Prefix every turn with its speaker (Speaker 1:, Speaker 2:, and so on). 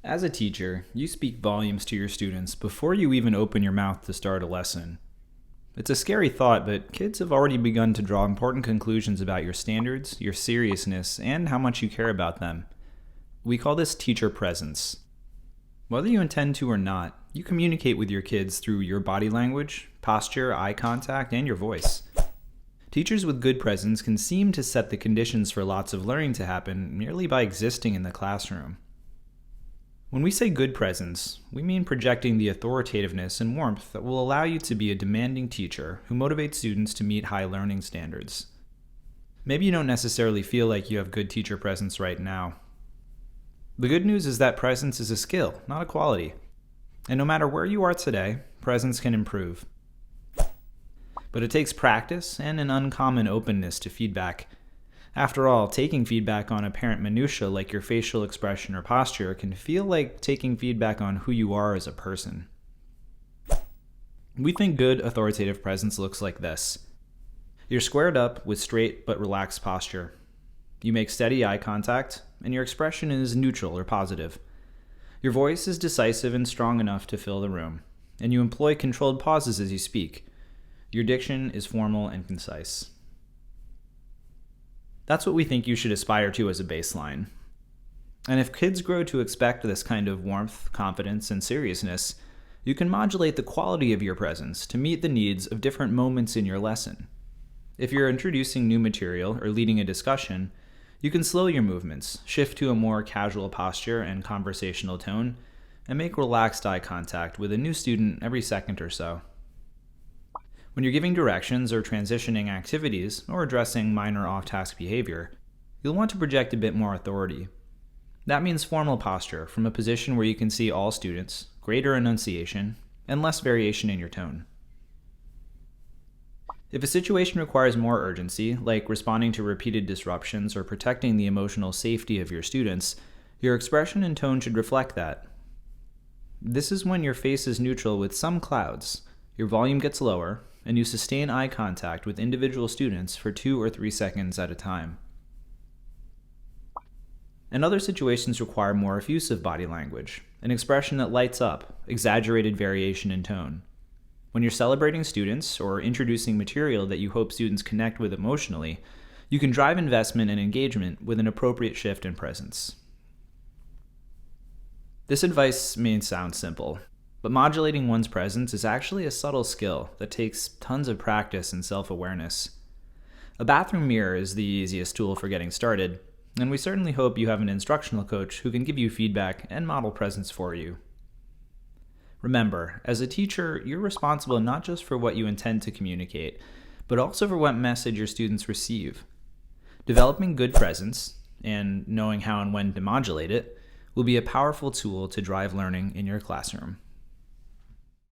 Speaker 1: As a teacher, you speak volumes to your students before you even open your mouth to start a lesson. It's a scary thought, but kids have already begun to draw important conclusions about your standards, your seriousness, and how much you care about them. We call this teacher presence. Whether you intend to or not, you communicate with your kids through your body language, posture, eye contact, and your voice. Teachers with good presence can seem to set the conditions for lots of learning to happen merely by existing in the classroom. When we say good presence, we mean projecting the authoritativeness and warmth that will allow you to be a demanding teacher who motivates students to meet high learning standards. Maybe you don't necessarily feel like you have good teacher presence right now. The good news is that presence is a skill, not a quality. And no matter where you are today, presence can improve. But it takes practice and an uncommon openness to feedback. After all, taking feedback on apparent minutiae like your facial expression or posture can feel like taking feedback on who you are as a person. We think good authoritative presence looks like this. You're squared up with straight but relaxed posture. You make steady eye contact, and your expression is neutral or positive. Your voice is decisive and strong enough to fill the room, and you employ controlled pauses as you speak. Your diction is formal and concise. That's what we think you should aspire to as a baseline. And if kids grow to expect this kind of warmth, confidence, and seriousness, you can modulate the quality of your presence to meet the needs of different moments in your lesson. If you're introducing new material or leading a discussion, you can slow your movements, shift to a more casual posture and conversational tone, and make relaxed eye contact with a new student every second or so. When you're giving directions or transitioning activities or addressing minor off-task behavior, you'll want to project a bit more authority. That means formal posture from a position where you can see all students, greater enunciation, and less variation in your tone. If a situation requires more urgency, like responding to repeated disruptions or protecting the emotional safety of your students, your expression and tone should reflect that. This is when your face is neutral with some clouds, your volume gets lower, and you sustain eye contact with individual students for 2 or 3 seconds at a time. And other situations require more effusive body language, an expression that lights up, exaggerated variation in tone. When you're celebrating students or introducing material that you hope students connect with emotionally, you can drive investment and engagement with an appropriate shift in presence. This advice may sound simple, but modulating one's presence is actually a subtle skill that takes tons of practice and self-awareness. A bathroom mirror is the easiest tool for getting started, and we certainly hope you have an instructional coach who can give you feedback and model presence for you. Remember, as a teacher, you're responsible not just for what you intend to communicate, but also for what message your students receive. Developing good presence, and knowing how and when to modulate it, will be a powerful tool to drive learning in your classroom.